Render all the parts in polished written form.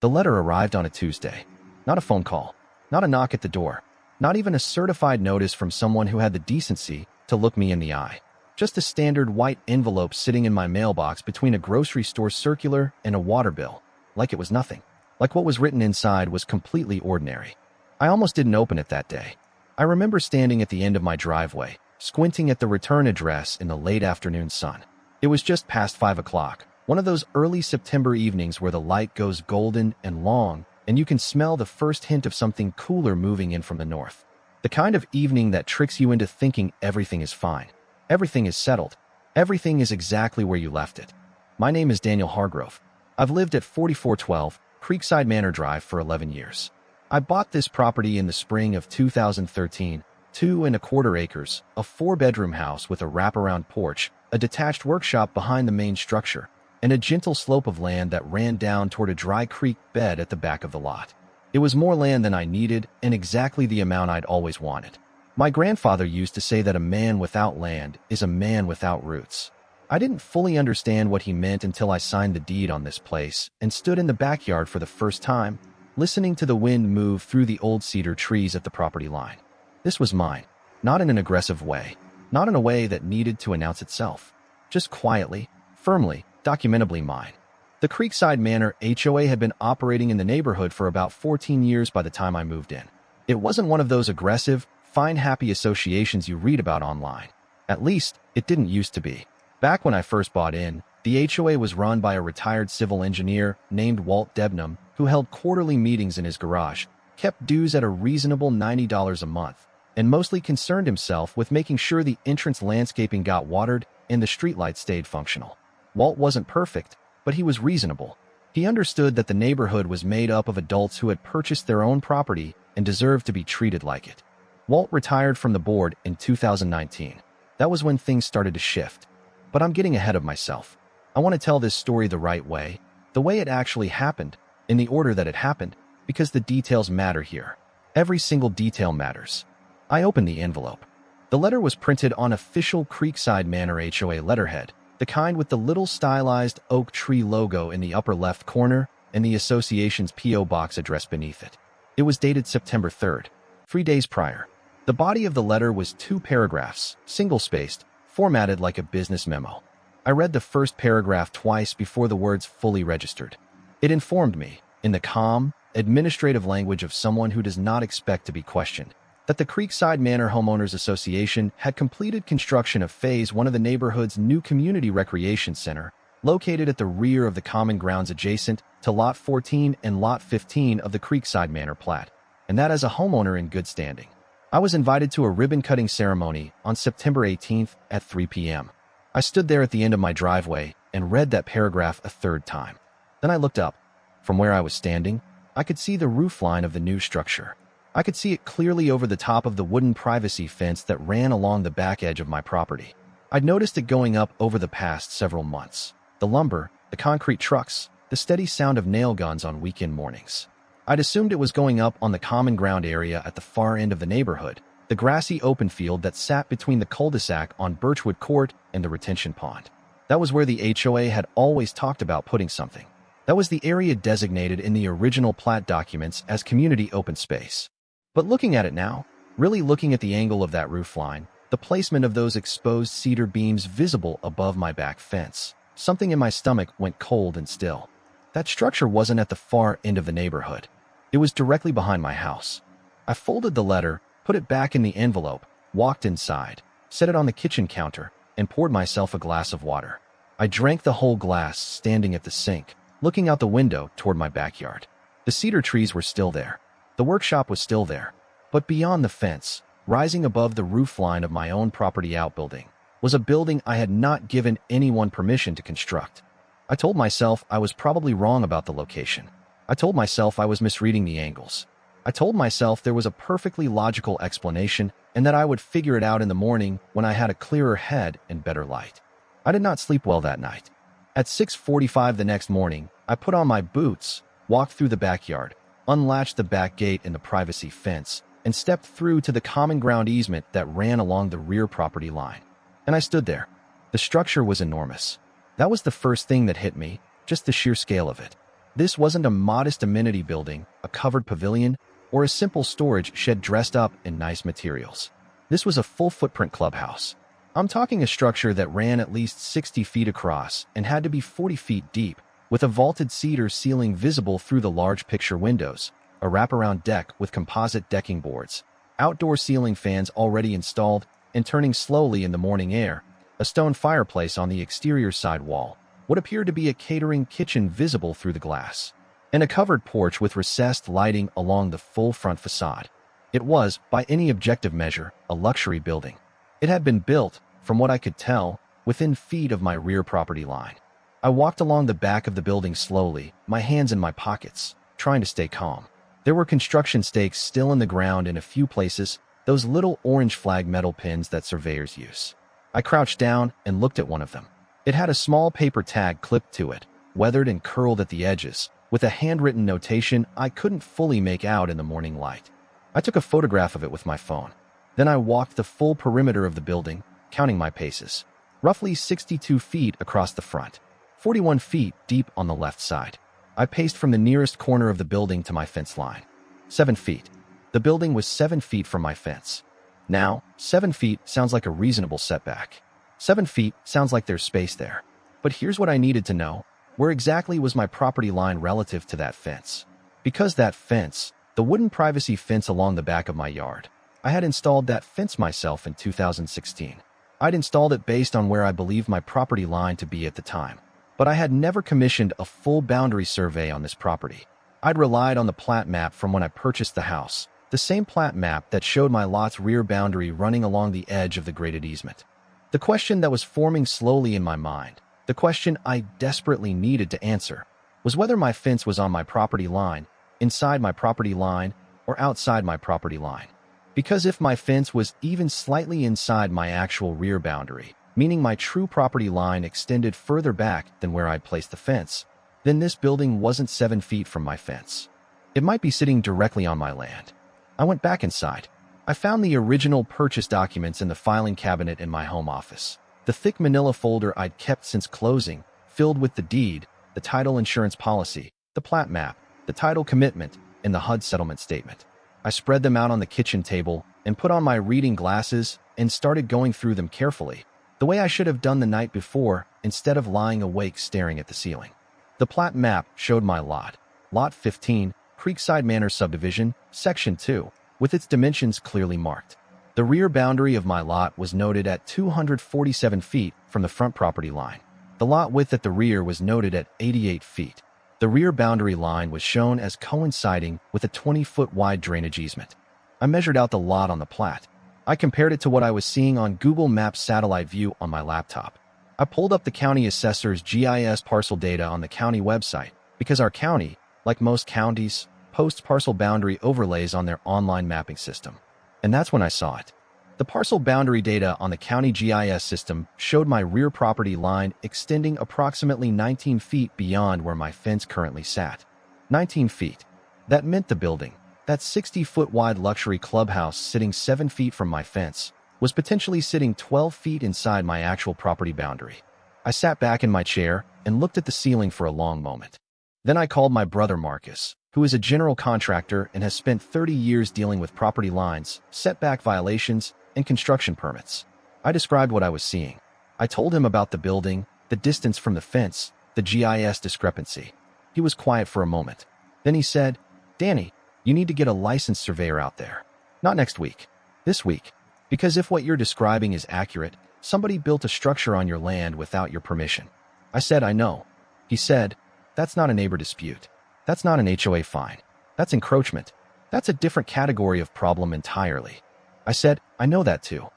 The letter arrived on a Tuesday. Not a phone call, not a knock at the door, not even a certified notice from someone who had the decency to look me in the eye. Just a standard white envelope sitting in my mailbox between a grocery store circular and a water bill, like it was nothing. Like what was written inside was completely ordinary. I almost didn't open it that day. I remember standing at the end of my driveway, squinting at the return address in the late afternoon sun. It was just past 5 o'clock, one of those early September evenings where the light goes golden and long, and you can smell the first hint of something cooler moving in from the north. The kind of evening that tricks you into thinking everything is fine. Everything is settled. Everything is exactly where you left it. My name is Daniel Hargrove. I've lived at 4412 Creekside Manor Drive for 11 years. I bought this property in the spring of 2013, 2.25 acres, a 4-bedroom house with a wraparound porch, a detached workshop behind the main structure, and a gentle slope of land that ran down toward a dry creek bed at the back of the lot. It was more land than I needed and exactly the amount I'd always wanted. My grandfather used to say that a man without land is a man without roots. I didn't fully understand what he meant until I signed the deed on this place and stood in the backyard for the first time, listening to the wind move through the old cedar trees at the property line. This was mine, not in an aggressive way, not in a way that needed to announce itself, just quietly, firmly, documentably mine. The Creekside Manor HOA had been operating in the neighborhood for about 14 years by the time I moved in. It wasn't one of those aggressive, fine happy associations you read about online. At least, it didn't used to be. Back when I first bought in, the HOA was run by a retired civil engineer named Walt Debnam, who held quarterly meetings in his garage, kept dues at a reasonable $90 a month, and mostly concerned himself with making sure the entrance landscaping got watered and the streetlights stayed functional. Walt wasn't perfect, but he was reasonable. He understood that the neighborhood was made up of adults who had purchased their own property and deserved to be treated like it. Walt retired from the board in 2019. That was when things started to shift. But I'm getting ahead of myself. I want to tell this story the right way, the way it actually happened, in the order that it happened, because the details matter here. Every single detail matters. I opened the envelope. The letter was printed on official Creekside Manor HOA letterhead, the kind with the little stylized oak tree logo in the upper left corner and the association's P.O. box address beneath it. It was dated September 3rd, 3 days prior. The body of the letter was 2 paragraphs, single-spaced, formatted like a business memo. I read the first paragraph twice before the words fully registered. It informed me, in the calm, administrative language of someone who does not expect to be questioned, that the Creekside Manor Homeowners Association had completed construction of Phase 1 of the neighborhood's new community recreation center, located at the rear of the common grounds adjacent to Lot 14 and Lot 15 of the Creekside Manor plat, and that as a homeowner in good standing. I was invited to a ribbon-cutting ceremony on September 18th at 3 p.m. I stood there at the end of my driveway and read that paragraph a third time. Then I looked up. From where I was standing, I could see the roofline of the new structure. I could see it clearly over the top of the wooden privacy fence that ran along the back edge of my property. I'd noticed it going up over the past several months. The lumber, the concrete trucks, the steady sound of nail guns on weekend mornings. I'd assumed it was going up on the common ground area at the far end of the neighborhood, the grassy open field that sat between the cul-de-sac on Birchwood Court and the retention pond. That was where the HOA had always talked about putting something. That was the area designated in the original plat documents as community open space. But looking at it now, really looking at the angle of that roof line, the placement of those exposed cedar beams visible above my back fence, something in my stomach went cold and still. That structure wasn't at the far end of the neighborhood. It was directly behind my house. I folded the letter, put it back in the envelope, walked inside, set it on the kitchen counter, and poured myself a glass of water. I drank the whole glass standing at the sink, looking out the window toward my backyard. The cedar trees were still there. The workshop was still there. But beyond the fence, rising above the roofline of my own property outbuilding, was a building I had not given anyone permission to construct. I told myself I was probably wrong about the location. I told myself I was misreading the angles. I told myself there was a perfectly logical explanation and that I would figure it out in the morning when I had a clearer head and better light. I did not sleep well that night. At 6:45 the next morning, I put on my boots, walked through the backyard, unlatched the back gate and the privacy fence, and stepped through to the common ground easement that ran along the rear property line. And I stood there. The structure was enormous. That was the first thing that hit me, just the sheer scale of it. This wasn't a modest amenity building, a covered pavilion, or a simple storage shed dressed up in nice materials. This was a full-footprint clubhouse. I'm talking a structure that ran at least 60 feet across and had to be 40 feet deep, with a vaulted cedar ceiling visible through the large picture windows, a wraparound deck with composite decking boards, outdoor ceiling fans already installed and turning slowly in the morning air, a stone fireplace on the exterior side wall, what appeared to be a catering kitchen visible through the glass, and a covered porch with recessed lighting along the full front facade. It was, by any objective measure, a luxury building. It had been built, from what I could tell, within feet of my rear property line. I walked along the back of the building slowly, my hands in my pockets, trying to stay calm. There were construction stakes still in the ground in a few places, those little orange flag metal pins that surveyors use. I crouched down and looked at one of them. It had a small paper tag clipped to it, weathered and curled at the edges, with a handwritten notation I couldn't fully make out in the morning light. I took a photograph of it with my phone. Then I walked the full perimeter of the building, counting my paces. Roughly 62 feet across the front, 41 feet deep on the left side. I paced from the nearest corner of the building to my fence line. 7 feet. The building was 7 feet from my fence. Now, 7 feet sounds like a reasonable setback. 7 feet sounds like there's space there. But here's what I needed to know. Where exactly was my property line relative to that fence? Because that fence, the wooden privacy fence along the back of my yard, I had installed that fence myself in 2016. I'd installed it based on where I believed my property line to be at the time. But I had never commissioned a full boundary survey on this property. I'd relied on the plat map from when I purchased the house, the same plat map that showed my lot's rear boundary running along the edge of the graded easement. The question that was forming slowly in my mind, the question I desperately needed to answer, was whether my fence was on my property line, inside my property line, or outside my property line. Because if my fence was even slightly inside my actual rear boundary, meaning my true property line extended further back than where I'd placed the fence, then this building wasn't 7 feet from my fence. It might be sitting directly on my land. I went back inside. I found the original purchase documents in the filing cabinet in my home office. The thick manila folder I'd kept since closing, filled with the deed, the title insurance policy, the plat map, the title commitment, and the HUD settlement statement. I spread them out on the kitchen table and put on my reading glasses and started going through them carefully, the way I should have done the night before instead of lying awake staring at the ceiling. The plat map showed my lot, Lot 15, Creekside Manor Subdivision, Section 2, with its dimensions clearly marked. The rear boundary of my lot was noted at 247 feet from the front property line. The lot width at the rear was noted at 88 feet. The rear boundary line was shown as coinciding with a 20-foot wide drainage easement. I measured out the lot on the plat. I compared it to what I was seeing on Google Maps satellite view on my laptop. I pulled up the county assessor's GIS parcel data on the county website because our county, like most counties, posts parcel boundary overlays on their online mapping system. And that's when I saw it. The parcel boundary data on the county GIS system showed my rear property line extending approximately 19 feet beyond where my fence currently sat. 19 feet. That meant the building, that 60-foot wide luxury clubhouse sitting 7 feet from my fence, was potentially sitting 12 feet inside my actual property boundary. I sat back in my chair and looked at the ceiling for a long moment. Then I called my brother Marcus, who is a general contractor and has spent 30 years dealing with property lines, setback violations, and construction permits. I described what I was seeing. I told him about the building, the distance from the fence, the GIS discrepancy. He was quiet for a moment. Then he said, "Danny, you need to get a licensed surveyor out there. Not next week. This week. Because if what you're describing is accurate, somebody built a structure on your land without your permission." I said, "I know." He said, "That's not a neighbor dispute. That's not an HOA fine. That's encroachment. That's a different category of problem entirely." I said, "I know that too."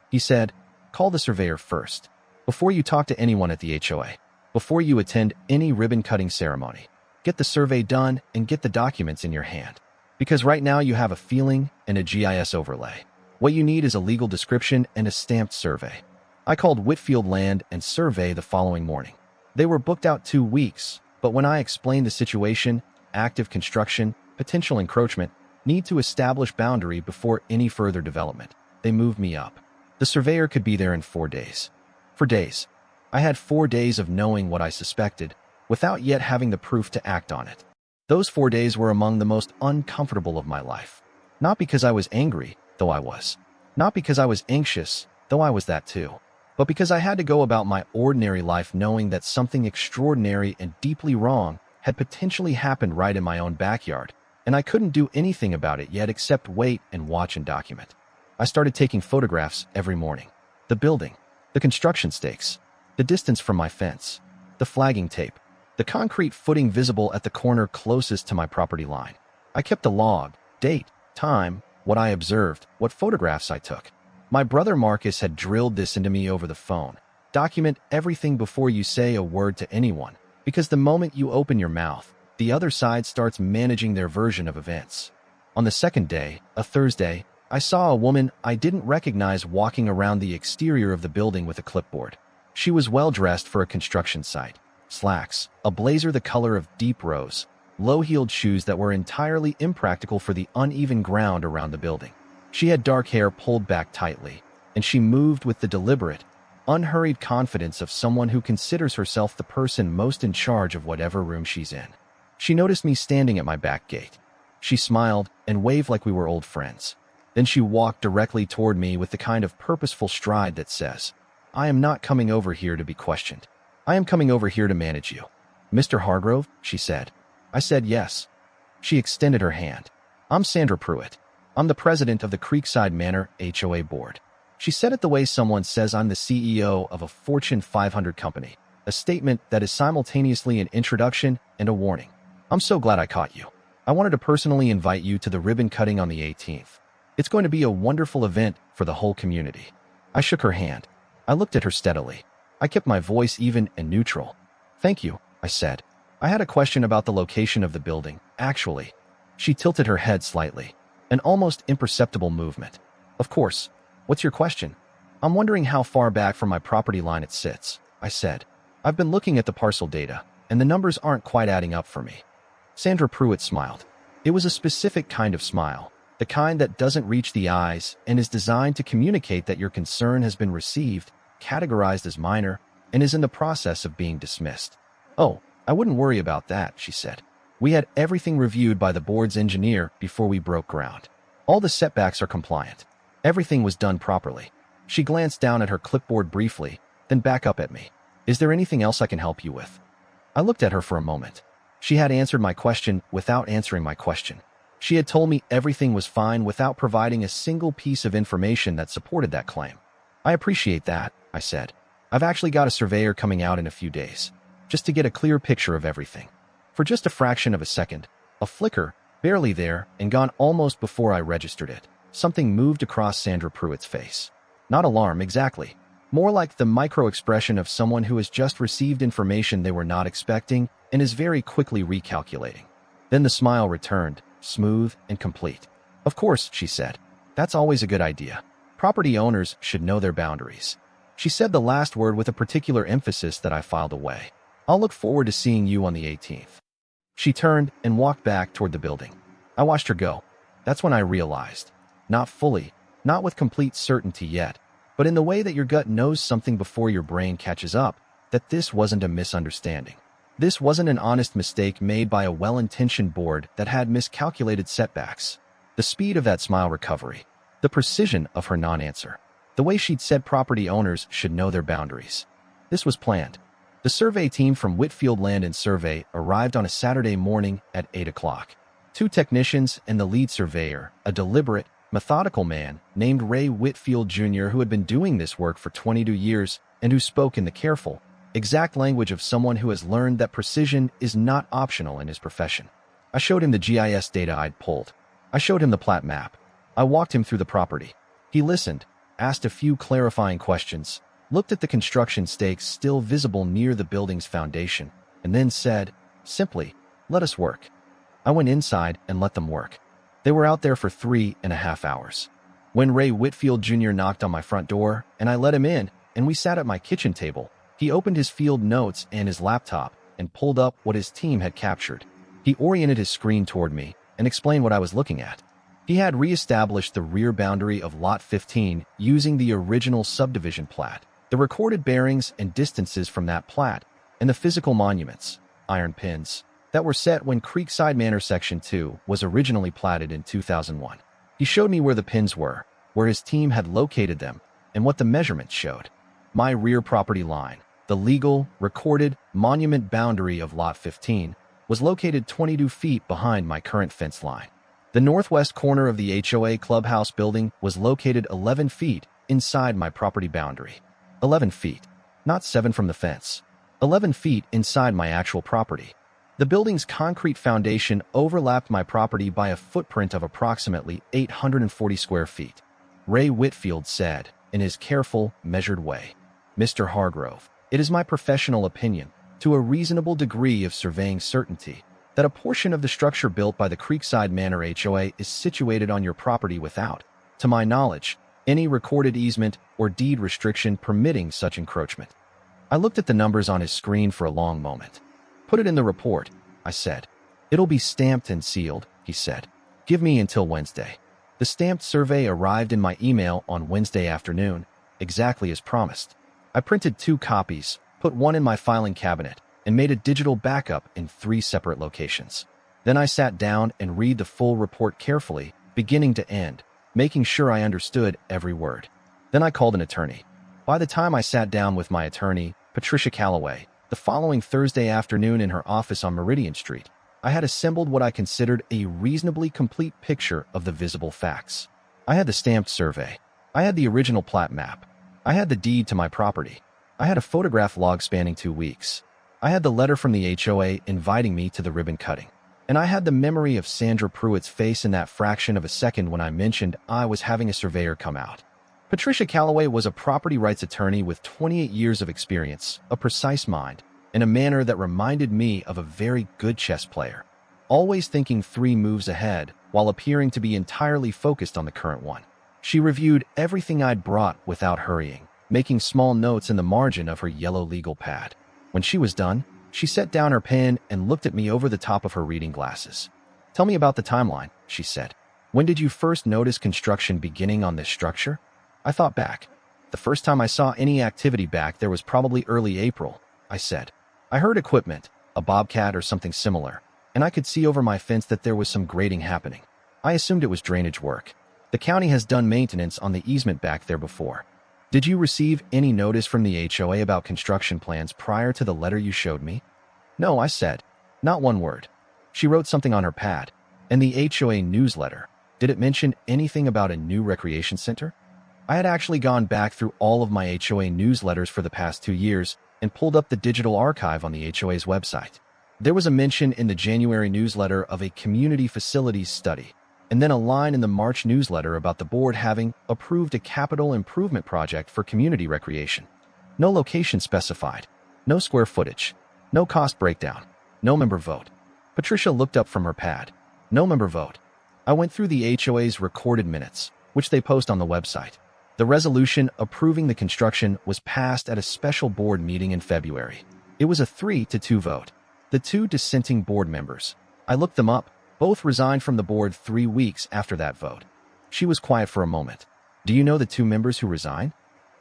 He said, "Call the surveyor first. Before you talk to anyone at the HOA. Before you attend any ribbon-cutting ceremony. Get the survey done and get the documents in your hand. Because right now you have a feeling and a GIS overlay. What you need is a legal description and a stamped survey." I called Whitfield Land and Survey the following morning. They were booked out 2 weeks, but when I explained the situation, active construction, potential encroachment, need to establish boundary before any further development, they moved me up. The surveyor could be there in 4 days. For days. I had 4 days of knowing what I suspected, without yet having the proof to act on it. Those 4 days were among the most uncomfortable of my life. Not because I was angry, though I was. Not because I was anxious, though I was that too. But because I had to go about my ordinary life knowing that something extraordinary and deeply wrong had potentially happened right in my own backyard, and I couldn't do anything about it yet except wait and watch and document. I started taking photographs every morning. The building, the construction stakes, the distance from my fence, the flagging tape, the concrete footing visible at the corner closest to my property line. I kept a log, date, time, what I observed, what photographs I took. My brother Marcus had drilled this into me over the phone. Document everything before you say a word to anyone, because the moment you open your mouth, the other side starts managing their version of events. On the second day, a Thursday, I saw a woman I didn't recognize walking around the exterior of the building with a clipboard. She was well dressed for a construction site. Slacks, a blazer the color of deep rose, low-heeled shoes that were entirely impractical for the uneven ground around the building. She had dark hair pulled back tightly, and she moved with the deliberate, unhurried confidence of someone who considers herself the person most in charge of whatever room she's in. She noticed me standing at my back gate. She smiled and waved like we were old friends. Then she walked directly toward me with the kind of purposeful stride that says, "I am not coming over here to be questioned. I am coming over here to manage you." "Mr. Hargrove?" she said. I said yes. She extended her hand. "I'm Sandra Pruitt. I'm the president of the Creekside Manor HOA board." She said it the way someone says I'm the CEO of a Fortune 500 company, a statement that is simultaneously an introduction and a warning. "I'm so glad I caught you. I wanted to personally invite you to the ribbon cutting on the 18th. It's going to be a wonderful event for the whole community." I shook her hand. I looked at her steadily. I kept my voice even and neutral. "Thank you," I said. "I had a question about the location of the building, actually." She tilted her head slightly, an almost imperceptible movement. "Of course. What's your question?" "I'm wondering how far back from my property line it sits," I said. "I've been looking at the parcel data, and the numbers aren't quite adding up for me." Sandra Pruitt smiled. It was a specific kind of smile, the kind that doesn't reach the eyes and is designed to communicate that your concern has been received, categorized as minor, and is in the process of being dismissed. "Oh, I wouldn't worry about that," she said. "We had everything reviewed by the board's engineer before we broke ground. All the setbacks are compliant. Everything was done properly." She glanced down at her clipboard briefly, then back up at me. "Is there anything else I can help you with?" I looked at her for a moment. She had answered my question without answering my question. She had told me everything was fine without providing a single piece of information that supported that claim. "I appreciate that," I said. "I've actually got a surveyor coming out in a few days, just to get a clear picture of everything." For just a fraction of a second, a flicker, barely there and gone almost before I registered it, something moved across Sandra Pruitt's face. Not alarm exactly, more like the micro-expression of someone who has just received information they were not expecting and is very quickly recalculating. Then the smile returned, smooth and complete. "Of course," she said. "That's always a good idea. Property owners should know their boundaries." She said the last word with a particular emphasis that I filed away. "I'll look forward to seeing you on the 18th. She turned and walked back toward the building. I watched her go. That's when I realized, not fully, not with complete certainty yet, but in the way that your gut knows something before your brain catches up, that this wasn't a misunderstanding. This wasn't an honest mistake made by a well-intentioned board that had miscalculated setbacks. The speed of that smile recovery, the precision of her non-answer, the way she'd said property owners should know their boundaries. This was planned. The survey team from Whitfield Land and Survey arrived on a Saturday morning at 8 o'clock. 2 technicians and the lead surveyor, a deliberate, methodical man named Ray Whitfield Jr., who had been doing this work for 22 years and who spoke in the careful, exact language of someone who has learned that precision is not optional in his profession. I showed him the GIS data I'd pulled. I showed him the plat map. I walked him through the property. He listened, asked a few clarifying questions, looked at the construction stakes still visible near the building's foundation, and then said, simply, "Let us work." I went inside and let them work. They were out there for 3.5 hours. When Ray Whitfield Jr. knocked on my front door, and I let him in, and we sat at my kitchen table, he opened his field notes and his laptop and pulled up what his team had captured. He oriented his screen toward me and explained what I was looking at. He had reestablished the rear boundary of Lot 15 using the original subdivision plat, the recorded bearings and distances from that plat, and the physical monuments. iron pins that were set when Creekside Manor Section 2 was originally platted in 2001. He showed me where the pins were, where his team had located them, and what the measurements showed. My rear property line, the legal, recorded monument boundary of Lot 15, was located 22 feet behind my current fence line. The northwest corner of the HOA Clubhouse building was located 11 feet inside my property boundary. 11 feet, not 7 from the fence. 11 feet inside my actual property. The building's concrete foundation overlapped my property by a footprint of approximately 840 square feet. Ray Whitfield said, in his careful, measured way, "Mr. Hargrove, it is my professional opinion, to a reasonable degree of surveying certainty, that a portion of the structure built by the Creekside Manor HOA is situated on your property without, to my knowledge, any recorded easement or deed restriction permitting such encroachment." I looked at the numbers on his screen for a long moment. "Put it in the report," I said. "It'll be stamped and sealed," he said. "Give me until Wednesday." The stamped survey arrived in my email on Wednesday afternoon, exactly as promised. I printed 2 copies, put one in my filing cabinet, and made a digital backup in 3 separate locations. Then I sat down and read the full report carefully, beginning to end, making sure I understood every word. Then I called an attorney. By the time I sat down with my attorney, Patricia Calloway, the following Thursday afternoon in her office on Meridian Street, I had assembled what I considered a reasonably complete picture of the visible facts. I had the stamped survey. I had the original plat map. I had the deed to my property. I had a photograph log spanning 2 weeks. I had the letter from the HOA inviting me to the ribbon cutting. And I had the memory of Sandra Pruitt's face in that fraction of a second when I mentioned I was having a surveyor come out. Patricia Calloway was a property rights attorney with 28 years of experience, a precise mind, in a manner that reminded me of a very good chess player, always thinking 3 moves ahead while appearing to be entirely focused on the current one. She reviewed everything I'd brought without hurrying, making small notes in the margin of her yellow legal pad. When she was done, she set down her pen and looked at me over the top of her reading glasses. "Tell me about the timeline," she said. "When did you first notice construction beginning on this structure?" I thought back. "The first time I saw any activity back there was probably early April," I said. "I heard equipment, a bobcat or something similar, and I could see over my fence that there was some grading happening. I assumed it was drainage work. The county has done maintenance on the easement back there before." "Did you receive any notice from the HOA about construction plans prior to the letter you showed me?" "No," I said. "Not one word." She wrote something on her pad. "And the HOA newsletter, did it mention anything about a new recreation center?" I had actually gone back through all of my HOA newsletters for the past 2 years and pulled up the digital archive on the HOA's website. There was a mention in the January newsletter of a community facilities study, and then a line in the March newsletter about the board having approved a capital improvement project for community recreation. No location specified, no square footage, no cost breakdown, no member vote. Patricia looked up from her pad. No member vote. I went through the HOA's recorded minutes, which they post on the website. The resolution approving the construction was passed at a special board meeting in February. It was a 3-2 vote. The 2 dissenting board members, I looked them up, both resigned from the board 3 weeks after that vote. She was quiet for a moment. "Do you know the 2 members who resigned?"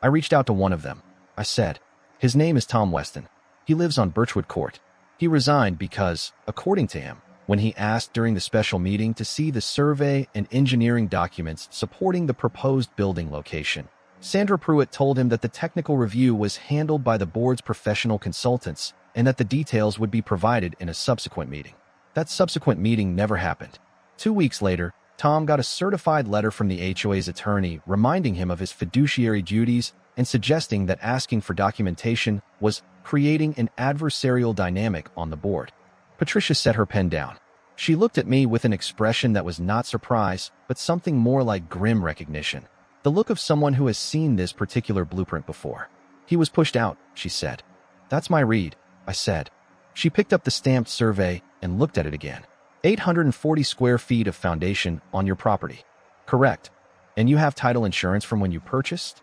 I reached out to one of them. I said, "His name is Tom Weston. He lives on Birchwood Court. He resigned because, according to him, when he asked during the special meeting to see the survey and engineering documents supporting the proposed building location, Sandra Pruitt told him that the technical review was handled by the board's professional consultants and that the details would be provided in a subsequent meeting. That subsequent meeting never happened. 2 weeks later, Tom got a certified letter from the HOA's attorney reminding him of his fiduciary duties and suggesting that asking for documentation was creating an adversarial dynamic on the board." Patricia set her pen down. She looked at me with an expression that was not surprise, but something more like grim recognition. The look of someone who has seen this particular blueprint before. "He was pushed out," she said. "That's my read," I said. She picked up the stamped survey and looked at it again. 840 square feet of foundation on your property. Correct. And you have title insurance from when you purchased?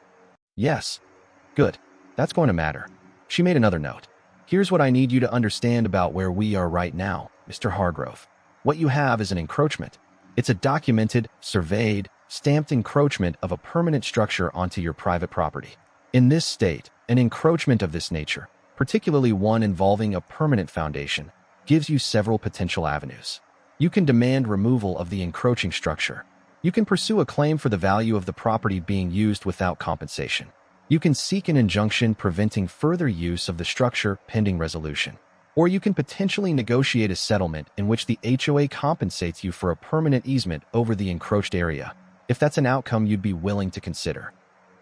Yes. Good. That's going to matter. She made another note. "Here's what I need you to understand about where we are right now, Mr. Hargrove. What you have is an encroachment. It's a documented, surveyed, stamped encroachment of a permanent structure onto your private property. In this state, an encroachment of this nature, particularly one involving a permanent foundation, gives you several potential avenues. You can demand removal of the encroaching structure. You can pursue a claim for the value of the property being used without compensation. You can seek an injunction preventing further use of the structure pending resolution. Or you can potentially negotiate a settlement in which the HOA compensates you for a permanent easement over the encroached area, if that's an outcome you'd be willing to consider.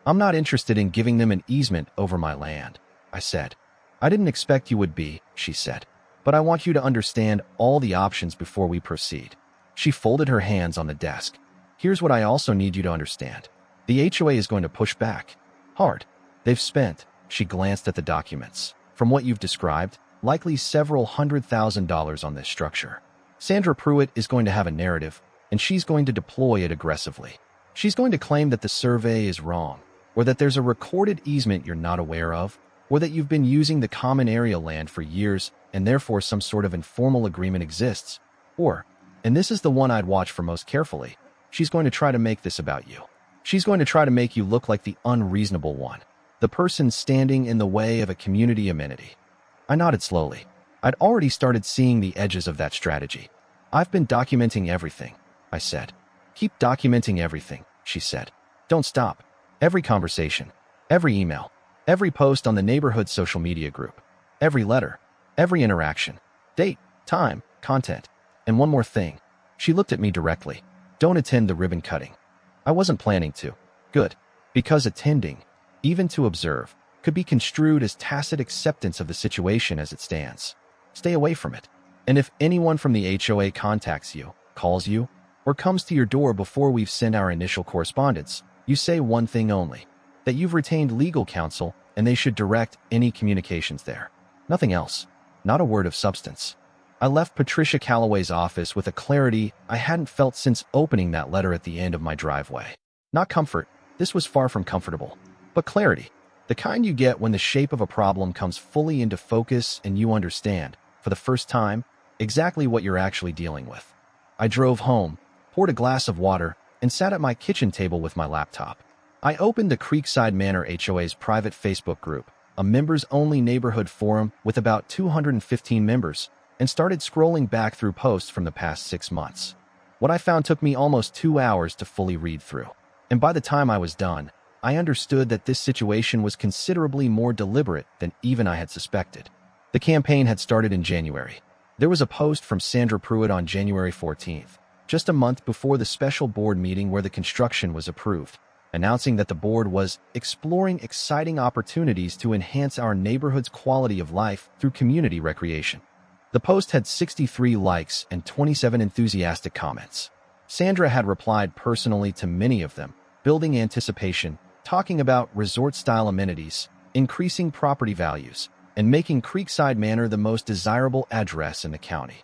I'm not interested in giving them an easement over my land, I said. I didn't expect you would be, she said. But I want you to understand all the options before we proceed. She folded her hands on the desk. Here's what I also need you to understand. The HOA is going to push back. Hard. They've spent, she glanced at the documents, from what you've described, likely several $100,000 on this structure. Sandra Pruitt is going to have a narrative, and she's going to deploy it aggressively. She's going to claim that the survey is wrong, or that there's a recorded easement you're not aware of, or that you've been using the common area land for years and therefore some sort of informal agreement exists, or, and this is the one I'd watch for most carefully, she's going to try to make this about you. She's going to try to make you look like the unreasonable one, the person standing in the way of a community amenity. I nodded slowly. I'd already started seeing the edges of that strategy. I've been documenting everything, I said. Keep documenting everything, she said. Don't stop. Every conversation, every email, every post on the neighborhood social media group, every letter, every interaction, date, time, content. And one more thing. She looked at me directly. Don't attend the ribbon cutting. I wasn't planning to. Good. Because attending, even to observe, could be construed as tacit acceptance of the situation as it stands. Stay away from it. And if anyone from the HOA contacts you, calls you, or comes to your door before we've sent our initial correspondence, you say one thing only, that you've retained legal counsel and they should direct any communications there. Nothing else. Not a word of substance. I left Patricia Calloway's office with a clarity I hadn't felt since opening that letter at the end of my driveway. Not comfort. This was far from comfortable. But clarity. The kind you get when the shape of a problem comes fully into focus and you understand, for the first time, exactly what you're actually dealing with. I drove home, poured a glass of water, and sat at my kitchen table with my laptop. I opened the Creekside Manor HOA's private Facebook group, a members-only neighborhood forum with about 215 members, and started scrolling back through posts from the past 6 months. What I found took me almost 2 hours to fully read through. And by the time I was done, I understood that this situation was considerably more deliberate than even I had suspected. The campaign had started in January. There was a post from Sandra Pruitt on January 14th, just a month before the special board meeting where the construction was approved, announcing that the board was exploring exciting opportunities to enhance our neighborhood's quality of life through community recreation. The post had 63 likes and 27 enthusiastic comments. Sandra had replied personally to many of them, building anticipation, talking about resort-style amenities, increasing property values, and making Creekside Manor the most desirable address in the county.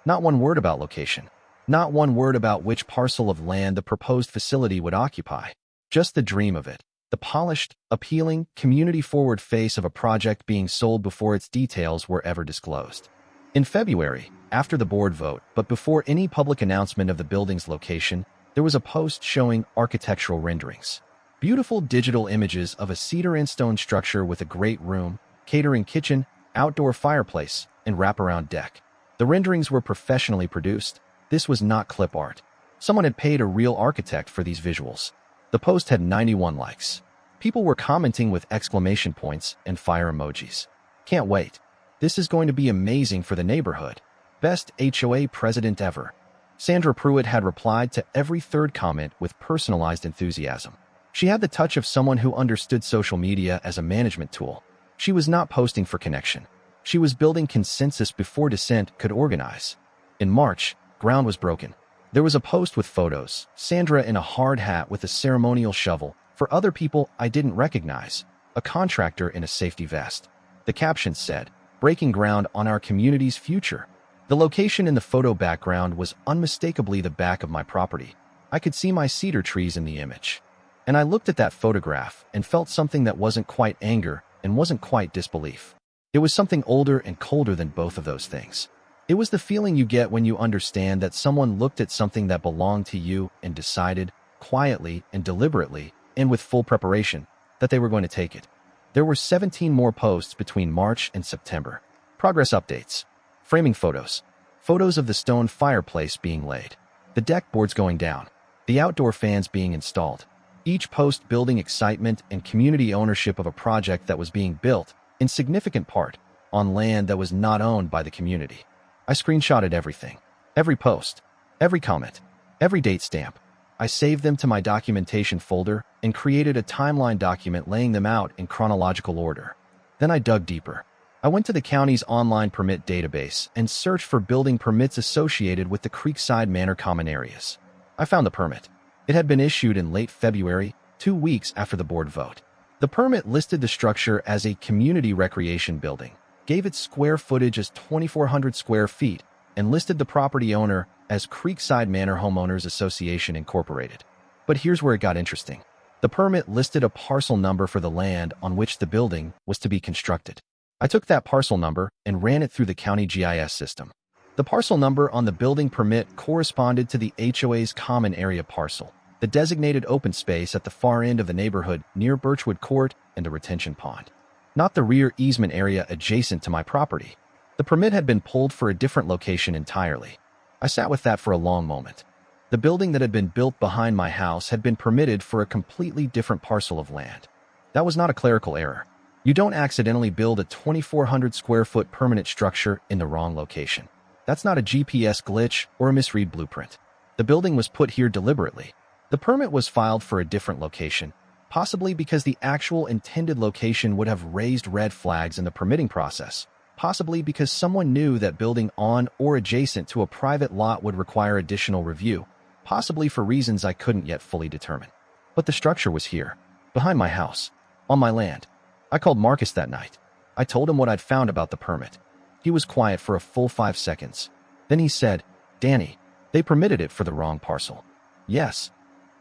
Not one word about location. Not one word about which parcel of land the proposed facility would occupy. Just the dream of it. The polished, appealing, community-forward face of a project being sold before its details were ever disclosed. In February, after the board vote, but before any public announcement of the building's location, there was a post showing architectural renderings. Beautiful digital images of a cedar and stone structure with a great room, catering kitchen, outdoor fireplace, and wraparound deck. The renderings were professionally produced. This was not clip art. Someone had paid a real architect for these visuals. The post had 91 likes. People were commenting with exclamation points and fire emojis. Can't wait. This is going to be amazing for the neighborhood. Best HOA president ever. Sandra Pruitt had replied to every third comment with personalized enthusiasm. She had the touch of someone who understood social media as a management tool. She was not posting for connection. She was building consensus before dissent could organize. In March, ground was broken. There was a post with photos, Sandra in a hard hat with a ceremonial shovel, for other people I didn't recognize, a contractor in a safety vest. The caption said, "Breaking ground on our community's future." The location in the photo background was unmistakably the back of my property. I could see my cedar trees in the image. And I looked at that photograph and felt something that wasn't quite anger and wasn't quite disbelief. It was something older and colder than both of those things. It was the feeling you get when you understand that someone looked at something that belonged to you and decided, quietly and deliberately, and with full preparation, that they were going to take it. There were 17 more posts between March and September. Progress updates. Framing photos. Photos of the stone fireplace being laid. The deck boards going down. The outdoor fans being installed. Each post building excitement and community ownership of a project that was being built, in significant part, on land that was not owned by the community. I screenshotted everything. Every post. Every comment. Every date stamp. I saved them to my documentation folder and created a timeline document laying them out in chronological order. Then I dug deeper. I went to the county's online permit database and searched for building permits associated with the Creekside Manor common areas. I found the permit. It had been issued in late February, 2 weeks after the board vote. The permit listed the structure as a community recreation building, gave its square footage as 2,400 square feet, and listed the property owner as Creekside Manor Homeowners Association Incorporated. But here's where it got interesting. The permit listed a parcel number for the land on which the building was to be constructed. I took that parcel number and ran it through the county GIS system. The parcel number on the building permit corresponded to the HOA's common area parcel, the designated open space at the far end of the neighborhood near Birchwood Court and the retention pond, not the rear easement area adjacent to my property. The permit had been pulled for a different location entirely. I sat with that for a long moment. The building that had been built behind my house had been permitted for a completely different parcel of land. That was not a clerical error. You don't accidentally build a 2,400 square foot permanent structure in the wrong location. That's not a GPS glitch or a misread blueprint. The building was put here deliberately. The permit was filed for a different location, possibly because the actual intended location would have raised red flags in the permitting process, possibly because someone knew that building on or adjacent to a private lot would require additional review, possibly for reasons I couldn't yet fully determine. But the structure was here, behind my house, on my land. I called Marcus that night. I told him what I'd found about the permit. He was quiet for a full 5 seconds. Then he said, "Danny, they permitted it for the wrong parcel." "Yes."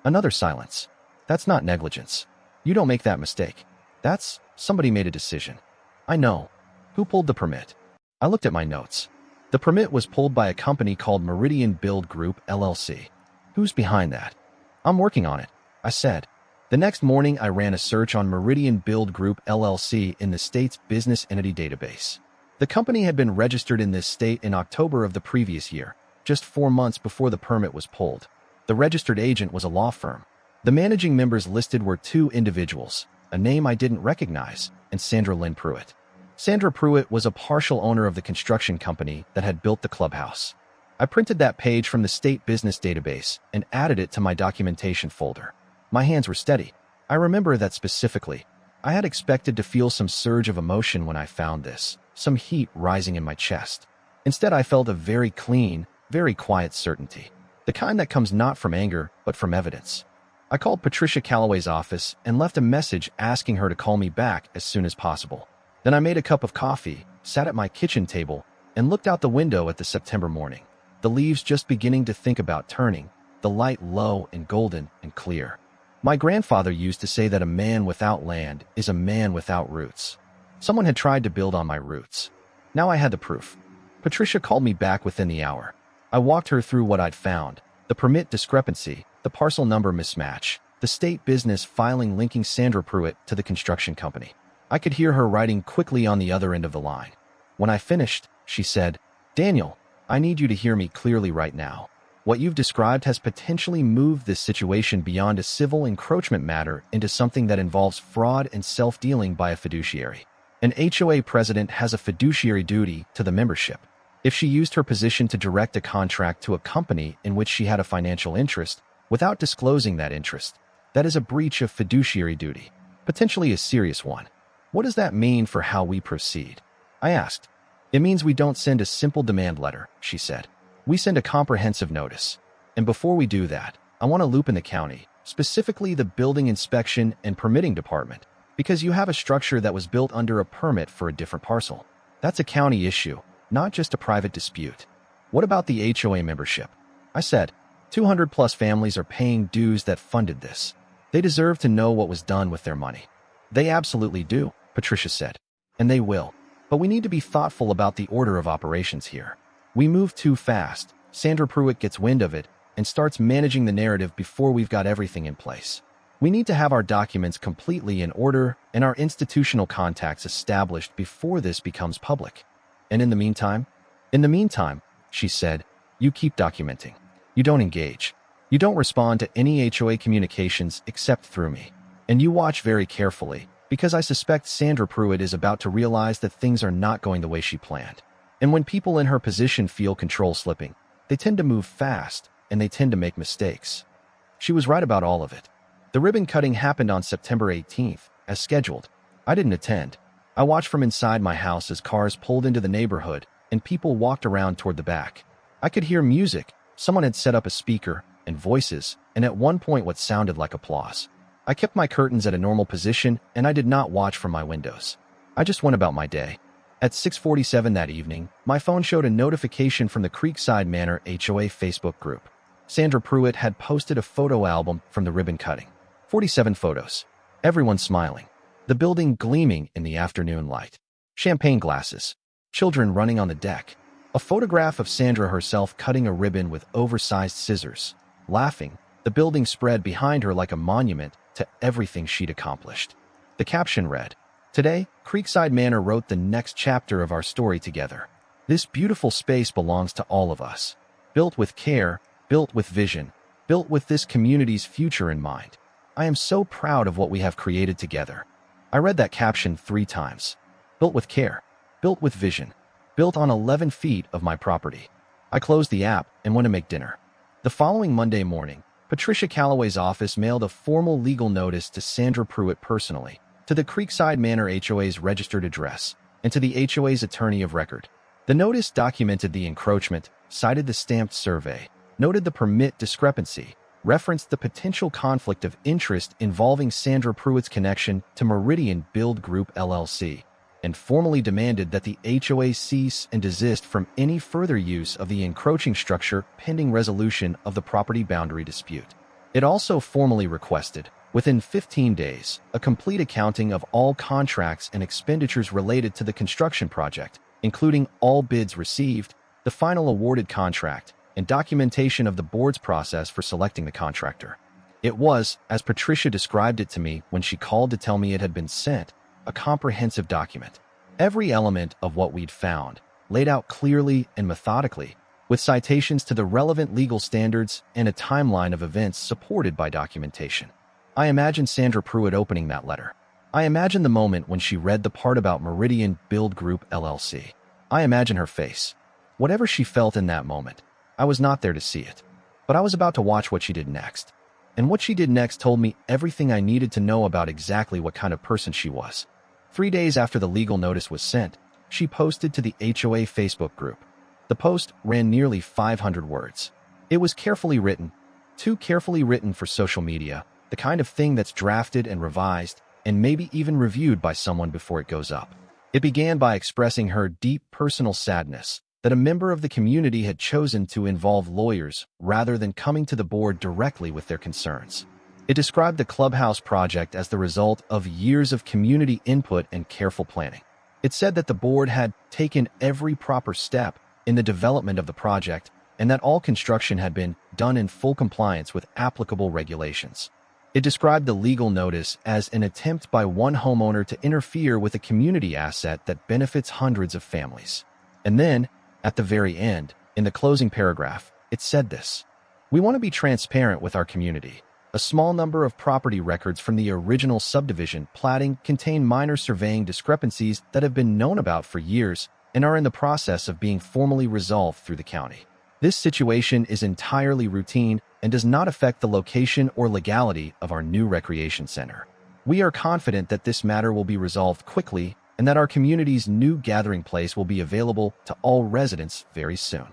Another silence. "That's not negligence. You don't make that mistake. That's somebody made a decision." "I know. Who pulled the permit?" I looked at my notes. The permit was pulled by a company called Meridian Build Group, LLC. "Who's behind that?" "I'm working on it," I said. The next morning, I ran a search on Meridian Build Group, LLC in the state's business entity database. The company had been registered in this state in October of the previous year, just 4 months before the permit was pulled. The registered agent was a law firm. The managing members listed were 2 individuals, a name I didn't recognize, and Sandra Lynn Pruitt. Sandra Pruitt was a partial owner of the construction company that had built the clubhouse. I printed that page from the state business database and added it to my documentation folder. My hands were steady. I remember that specifically. I had expected to feel some surge of emotion when I found this, some heat rising in my chest. Instead, I felt a very clean, very quiet certainty, the kind that comes not from anger, but from evidence. I called Patricia Calloway's office and left a message asking her to call me back as soon as possible. Then I made a cup of coffee, sat at my kitchen table, and looked out the window at the September morning, the leaves just beginning to think about turning, the light low and golden and clear. My grandfather used to say that a man without land is a man without roots. Someone had tried to build on my roots. Now I had the proof. Patricia called me back within the hour. I walked her through what I'd found, the permit discrepancy, the parcel number mismatch, the state business filing linking Sandra Pruitt to the construction company. I could hear her writing quickly on the other end of the line. When I finished, she said, "Daniel, I need you to hear me clearly right now. What you've described has potentially moved this situation beyond a civil encroachment matter into something that involves fraud and self-dealing by a fiduciary. An HOA president has a fiduciary duty to the membership. If she used her position to direct a contract to a company in which she had a financial interest without disclosing that interest, that is a breach of fiduciary duty, potentially a serious one. What does that mean for how we proceed?" I asked. "It means we don't send a simple demand letter," she said. "We send a comprehensive notice. And before we do that, I want to loop in the county, specifically the building inspection and permitting department, because you have a structure that was built under a permit for a different parcel. That's a county issue, not just a private dispute." "What about the HOA membership?" I said. 200 plus families are paying dues that funded this. They deserve to know what was done with their money." "They absolutely do," Patricia said. "And they will. But we need to be thoughtful about the order of operations here. We move too fast. Sandra Pruitt gets wind of it and starts managing the narrative before we've got everything in place. We need to have our documents completely in order and our institutional contacts established before this becomes public. And in the meantime? In the meantime, she said, you keep documenting. You don't engage. You don't respond to any HOA communications except through me. And you watch very carefully, because I suspect Sandra Pruitt is about to realize that things are not going the way she planned. And when people in her position feel control slipping, they tend to move fast, and they tend to make mistakes. She was right about all of it. The ribbon cutting happened on September 18th, as scheduled. I didn't attend. I watched from inside my house as cars pulled into the neighborhood and people walked around toward the back. I could hear music. Someone had set up a speaker, and voices, and at one point what sounded like applause. I kept my curtains at a normal position, and I did not watch from my windows. I just went about my day. At 6:47 that evening, my phone showed a notification from the Creekside Manor HOA Facebook group. Sandra Pruitt had posted a photo album from the ribbon cutting. 47 photos. Everyone smiling. The building gleaming in the afternoon light. Champagne glasses. Children running on the deck. A photograph of Sandra herself cutting a ribbon with oversized scissors. Laughing, the building spread behind her like a monument to everything she'd accomplished. The caption read, "Today, Creekside Manor wrote the next chapter of our story together. This beautiful space belongs to all of us. Built with care, built with vision, built with this community's future in mind. I am so proud of what we have created together." I read that caption 3 times. Built with care, built with vision, built on 11 feet of my property. I closed the app and went to make dinner. The following Monday morning, Patricia Calloway's office mailed a formal legal notice to Sandra Pruitt personally, to the Creekside Manor HOA's registered address, and to the HOA's attorney of record. The notice documented the encroachment, cited the stamped survey, noted the permit discrepancy, referenced the potential conflict of interest involving Sandra Pruitt's connection to Meridian Build Group LLC, and formally demanded that the HOA cease and desist from any further use of the encroaching structure pending resolution of the property boundary dispute. It also formally requested, within 15 days, a complete accounting of all contracts and expenditures related to the construction project, including all bids received, the final awarded contract, and documentation of the board's process for selecting the contractor. It was, as Patricia described it to me when she called to tell me it had been sent, a comprehensive document. Every element of what we'd found, laid out clearly and methodically, with citations to the relevant legal standards and a timeline of events supported by documentation. I imagine Sandra Pruitt opening that letter. I imagine the moment when she read the part about Meridian Build Group LLC. I imagine her face. Whatever she felt in that moment, I was not there to see it, but I was about to watch what she did next. And what she did next told me everything I needed to know about exactly what kind of person she was. 3 days after the legal notice was sent, she posted to the HOA Facebook group. The post ran nearly 500 words. It was carefully written, too carefully written for social media, the kind of thing that's drafted and revised, and maybe even reviewed by someone before it goes up. It began by expressing her deep personal sadness that a member of the community had chosen to involve lawyers rather than coming to the board directly with their concerns. It described the Clubhouse project as the result of years of community input and careful planning. It said that the board had taken every proper step in the development of the project and that all construction had been done in full compliance with applicable regulations. It described the legal notice as an attempt by one homeowner to interfere with a community asset that benefits hundreds of families. And then, at the very end, in the closing paragraph, it said this: "We want to be transparent with our community. A small number of property records from the original subdivision platting contain minor surveying discrepancies that have been known about for years and are in the process of being formally resolved through the county. This situation is entirely routine and does not affect the location or legality of our new recreation center. We are confident that this matter will be resolved quickly and that our community's new gathering place will be available to all residents very soon."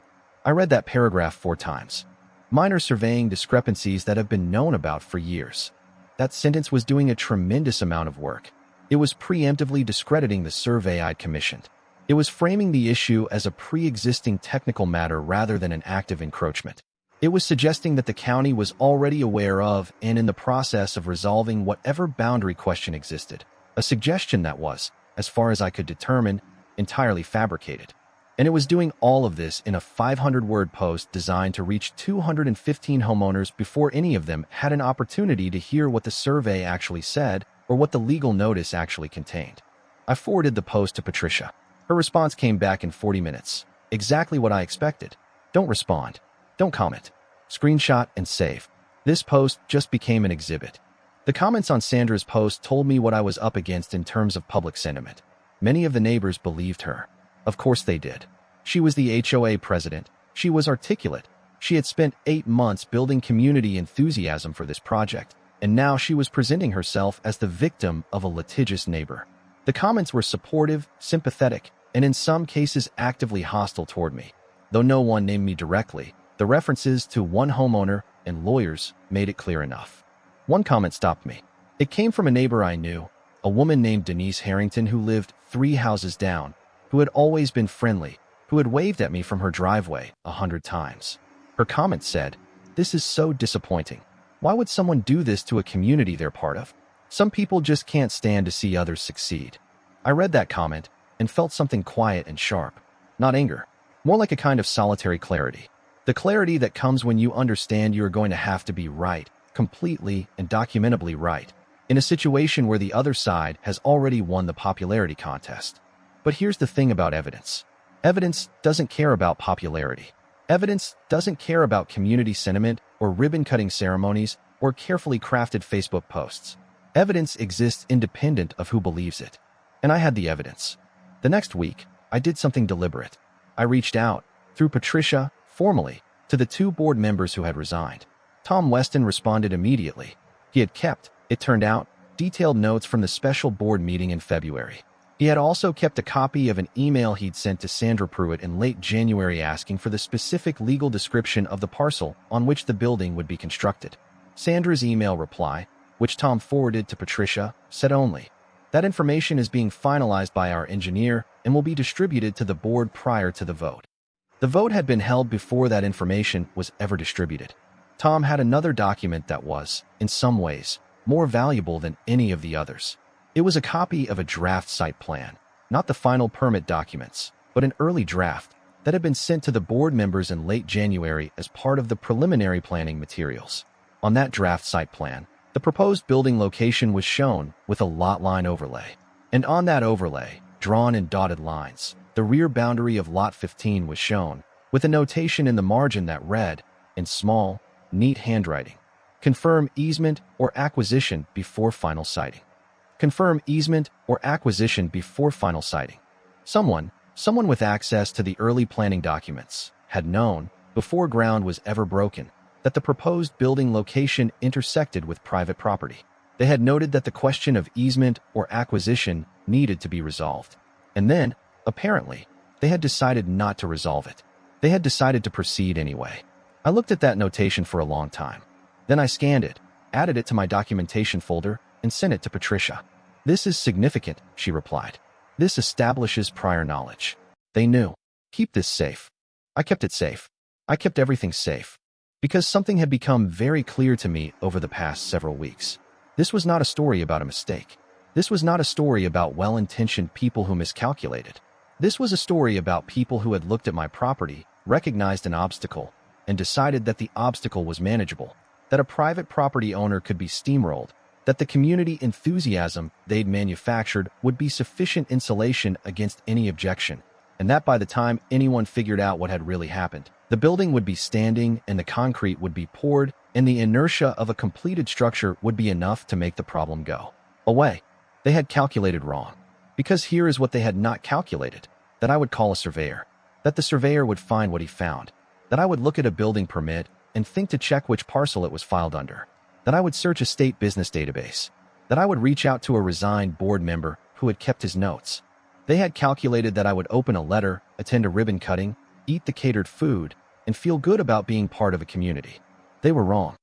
I read that paragraph 4 times. Minor surveying discrepancies that have been known about for years. That sentence was doing a tremendous amount of work. It was preemptively discrediting the survey I'd commissioned. It was framing the issue as a pre-existing technical matter rather than an active encroachment. It was suggesting that the county was already aware of and in the process of resolving whatever boundary question existed, a suggestion that was, as far as I could determine, entirely fabricated. And it was doing all of this in a 500-word post designed to reach 215 homeowners before any of them had an opportunity to hear what the survey actually said or what the legal notice actually contained. I forwarded the post to Patricia. Her response came back in 40 minutes. Exactly what I expected. Don't respond. Don't comment. Screenshot and save. This post just became an exhibit. The comments on Sandra's post told me what I was up against in terms of public sentiment. Many of the neighbors believed her. Of course they did. She was the HOA president. She was articulate. She had spent 8 months building community enthusiasm for this project, and now she was presenting herself as the victim of a litigious neighbor. The comments were supportive, sympathetic, and in some cases actively hostile toward me. Though no one named me directly, the references to one homeowner and lawyers made it clear enough. One comment stopped me. It came from a neighbor I knew, a woman named Denise Harrington who lived 3 houses down, who had always been friendly, who had waved at me from her driveway 100 times. Her comment said, "This is so disappointing. Why would someone do this to a community they're part of? Some people just can't stand to see others succeed." I read that comment and felt something quiet and sharp. Not anger, more like a kind of solitary clarity. The clarity that comes when you understand you are going to have to be right, completely and documentably right, in a situation where the other side has already won the popularity contest. But here's the thing about evidence. Evidence doesn't care about popularity. Evidence doesn't care about community sentiment or ribbon-cutting ceremonies or carefully crafted Facebook posts. Evidence exists independent of who believes it. And I had the evidence. The next week, I did something deliberate. I reached out, through Patricia, formally, to the 2 board members who had resigned. Tom Weston responded immediately. He had kept, it turned out, detailed notes from the special board meeting in February. He had also kept a copy of an email he'd sent to Sandra Pruitt in late January asking for the specific legal description of the parcel on which the building would be constructed. Sandra's email reply, which Tom forwarded to Patricia, said only, "That information is being finalized by our engineer and will be distributed to the board prior to the vote." The vote had been held before that information was ever distributed. Tom had another document that was, in some ways, more valuable than any of the others. It was a copy of a draft site plan, not the final permit documents, but an early draft that had been sent to the board members in late January as part of the preliminary planning materials. On that draft site plan, the proposed building location was shown with a lot line overlay. And on that overlay, drawn in dotted lines, the rear boundary of Lot 15 was shown, with a notation in the margin that read, in small, neat handwriting, "Confirm easement or acquisition before final siting." Confirm easement or acquisition before final siting. Someone with access to the early planning documents, had known, before ground was ever broken, that the proposed building location intersected with private property. They had noted that the question of easement or acquisition needed to be resolved. And then, apparently, they had decided not to resolve it. They had decided to proceed anyway. I looked at that notation for a long time. Then I scanned it, added it to my documentation folder, and sent it to Patricia. "This is significant," she replied. "This establishes prior knowledge. They knew. Keep this safe." I kept it safe. I kept everything safe. Because something had become very clear to me over the past several weeks. This was not a story about a mistake. This was not a story about well-intentioned people who miscalculated. This was a story about people who had looked at my property, recognized an obstacle, and decided that the obstacle was manageable, that a private property owner could be steamrolled, that the community enthusiasm they'd manufactured would be sufficient insulation against any objection, and that by the time anyone figured out what had really happened, the building would be standing and the concrete would be poured, and the inertia of a completed structure would be enough to make the problem go away. They had calculated wrong. Because here is what they had not calculated: that I would call a surveyor, that the surveyor would find what he found, that I would look at a building permit and think to check which parcel it was filed under, that I would search a state business database, that I would reach out to a resigned board member who had kept his notes. They had calculated that I would open a letter, attend a ribbon cutting, eat the catered food, and feel good about being part of a community. They were wrong.